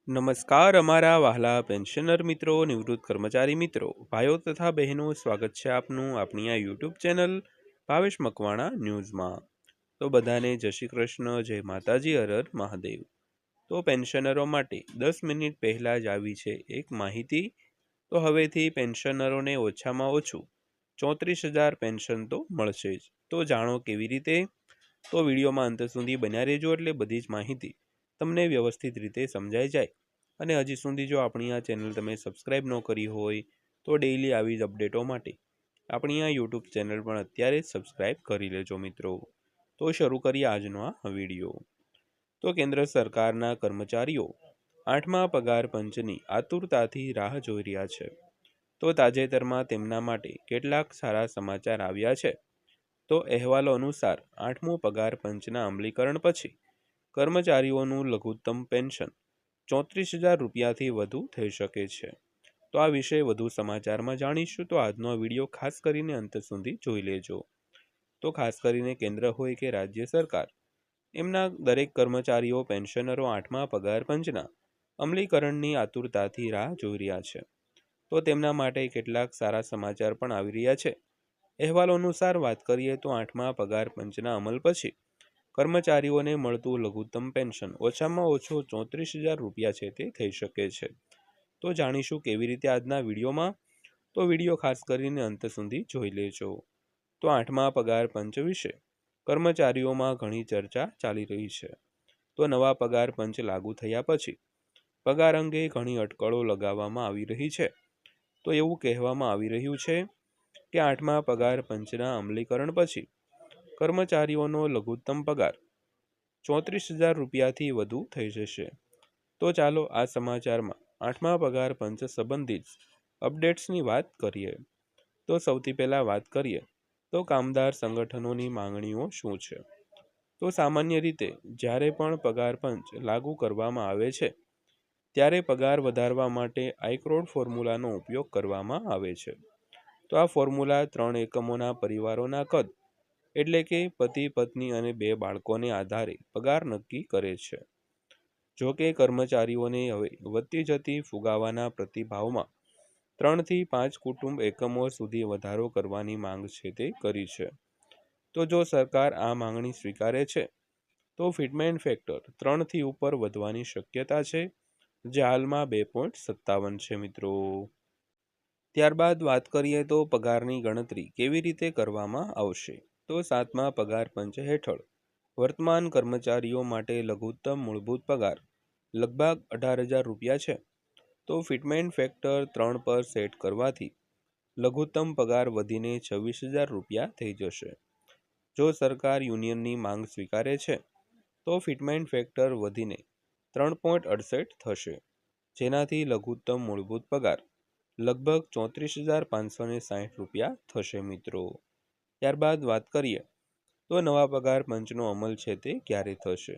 નમસ્કાર અમારા વહાલા પેન્શનર મિત્રો, નિવૃત્ત કર્મચારી મિત્રો, ભાઈઓ તથા બહેનો, સ્વાગત છે આપનું આપણી આ યુટ્યુબ ચેનલ ભાવેશ મકવાણા ન્યૂઝમાં। તો બધાને જય શ્રી કૃષ્ણ, જય માતાજી, હર હર મહાદેવ। તો પેન્શનરો માટે 10 મિનિટ પહેલાં જ આવી છે એક માહિતી। તો હવેથી પેન્શનરોને ઓછામાં ઓછું 34,000 પેન્શન તો મળશે જ। તો જાણો કેવી રીતે, તો વિડીયોમાં અંત સુધી બન્યા રહેજો એટલે બધી જ માહિતી તમને વ્યવસ્થિત રીતે સમજાઈ જાય। અને હજી સુધી જો આપણી આ ચેનલ તમે સબસ્ક્રાઈબ ન કરી હોય તો ડેઈલી આવી જ અપડેટો માટે આપણી આ યુટ્યુબ ચેનલ પણ અત્યારે જ સબસ્ક્રાઈબ કરી લેજો મિત્રો। તો શરૂ કરીએ આજનો આ વિડીયો। તો કેન્દ્ર સરકારના કર્મચારીઓ 8મા પગાર પંચની આતુરતાથી રાહ જોઈ રહ્યા છે। તો તાજેતરમાં તેમના માટે કેટલાક સારા સમાચાર આવ્યા છે। તો અહેવાલો અનુસાર 8મું પગાર પંચના અમલીકરણ પછી કર્મચારીઓનું લઘુત્તમ પેન્શન 34,000 રૂપિયાથી વધુ થઈ શકે છે। તો આ વિશે વધુ સમાચારમાં જાણીશું, તો આજનો વિડીયો ખાસ કરીને અંત સુધી જોઈ લેજો। તો ખાસ કરીને કેન્દ્ર હોય કે રાજ્ય સરકાર, એમના દરેક કર્મચારીઓ પેન્શનરો 8મા પગાર પંચના અમલીકરણની આતુરતાથી રાહ જોઈ રહ્યા છે। તો તેમના માટે કેટલાક સારા સમાચાર પણ આવી રહ્યા છે। અહેવાલો અનુસાર વાત કરીએ તો 8મા પગાર પંચના અમલ પછી કર્મચારીઓને મળતું લઘુત્તમ પેન્શન ઓછામાં ઓછું 34,000 રૂપિયા છે તે થઈ શકે છે। તો જાણીશું કેવી રીતે આજના વિડીયોમાં, તો વિડીયો ખાસ કરીને અંત સુધી જોઈ લેજો। તો 8મા પગાર પંચ વિશે કર્મચારીઓમાં ઘણી ચર્ચા ચાલી રહી છે। તો નવા પગાર પંચ લાગુ થયા પછી પગાર અંગે ઘણી અટકળો લગાવવામાં આવી રહી છે। તો એવું કહેવામાં આવી રહ્યું છે કે 8મા પગાર પંચના અમલીકરણ પછી કર્મચારીઓનો લઘુત્તમ પગાર 34,000 રૂપિયાથી વધુ થઈ જશે। તો ચાલો આ સમાચારમાં 8મા પગાર પંચ સંબંધિત અપડેટ્સની વાત કરીએ। તો સૌથી પહેલાં વાત કરીએ તો કામદાર સંગઠનોની માંગણીઓ શું છે। તો સામાન્ય રીતે જ્યારે પણ પગાર પંચ લાગુ કરવામાં આવે છે ત્યારે પગાર વધારવા માટે આઈક્રોડ ફોર્મ્યુલાનો ઉપયોગ કરવામાં આવે છે। તો આ ફોર્મ્યુલા 3 એકમોના પરિવારોના કદ એટલે કે પતિ પત્ની અને 2 બાળકોને આધારે પગાર નક્કી કરે છે। જો કે કર્મચારીઓને હવે વધતી જતી ફુગાવાના પ્રતિભાવમાં 3 થી 5 કુટુંબ એકમો સુધી વધારો કરવાની માંગ છે તે કરી છે। તો જો સરકાર આ માંગણી સ્વીકારે છે તો ફિટમેન્ટ ફેક્ટર 3 થી ઉપર વધવાની શક્યતા છે, જે હાલમાં 2.57 છે મિત્રો। ત્યારબાદ વાત કરીએ તો પગારની ગણતરી કેવી રીતે કરવામાં આવશે। તો 7મા પગાર પંચ હેઠળ વર્તમાન કર્મચારીઓ માટે લઘુત્તમ મૂળભૂત પગાર લગભગ 18,000 રૂપિયા છે। તો ફિટમેન્ટ ફેક્ટર 3 પર સેટ કરવાથી લઘુત્તમ પગાર વધીને 26,000 રૂપિયા થઈ જશે। જો સરકાર યુનિયનની માંગ સ્વીકારે છે તો ફિટમેન્ટ ફેક્ટર વધીને 3.68 થશે, જેનાથી લઘુત્તમ મૂળભૂત પગાર લગભગ 34,560 રૂપિયા થશે મિત્રો। ત્યારબાદ વાત કરીએ તો નવા પગાર પંચનો અમલ છે તે ક્યારે થશે।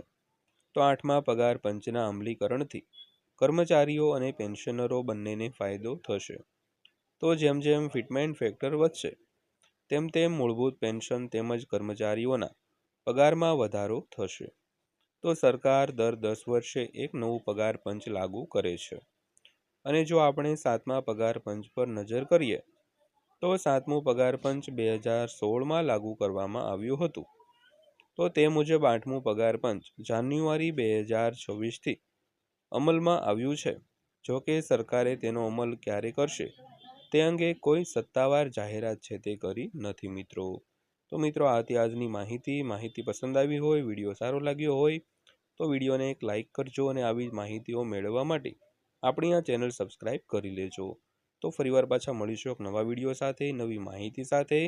તો 8મા પગાર પંચના અમલીકરણથી કર્મચારીઓ અને પેન્શનરો બંનેને ફાયદો થશે। તો જેમ જેમ ફિટમેન્ટ ફેક્ટર વધશે તેમ તેમ મૂળભૂત પેન્શન તેમજ કર્મચારીઓના પગારમાં વધારો થશે। તો સરકાર દર 10 વર્ષે એક નવું પગાર પંચ લાગુ કરે છે। અને જો આપણે 7મા પગાર પંચ પર નજર કરીએ તો 7મું પગાર પંચ 2016માં લાગુ કરવામાં આવ્યું હતું। તો તે મુજબ 8મું પગાર પંચ જાન્યુઆરી 2026થી અમલમાં આવ્યું છે। જો કે સરકારે તેનો અમલ ક્યારે કરશે તે અંગે કોઈ સત્તાવાર જાહેરાત છે તે કરી નથી મિત્રો। તો મિત્રો આ હતી આજની માહિતી પસંદ આવી હોય, વિડીયો સારો લાગ્યો હોય તો વિડીયોને એક લાઇક કરજો અને આવી માહિતીઓ મેળવવા માટે આપણી આ ચેનલ સબસ્ક્રાઈબ કરી લેજો। તો ફરીવાર પાછા મળીશું એક નવા વિડીયો સાથે, નવી માહિતી સાથે।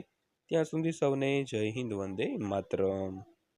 ત્યાં સુધી સૌને જય હિન્દ, વંદે માતરમ।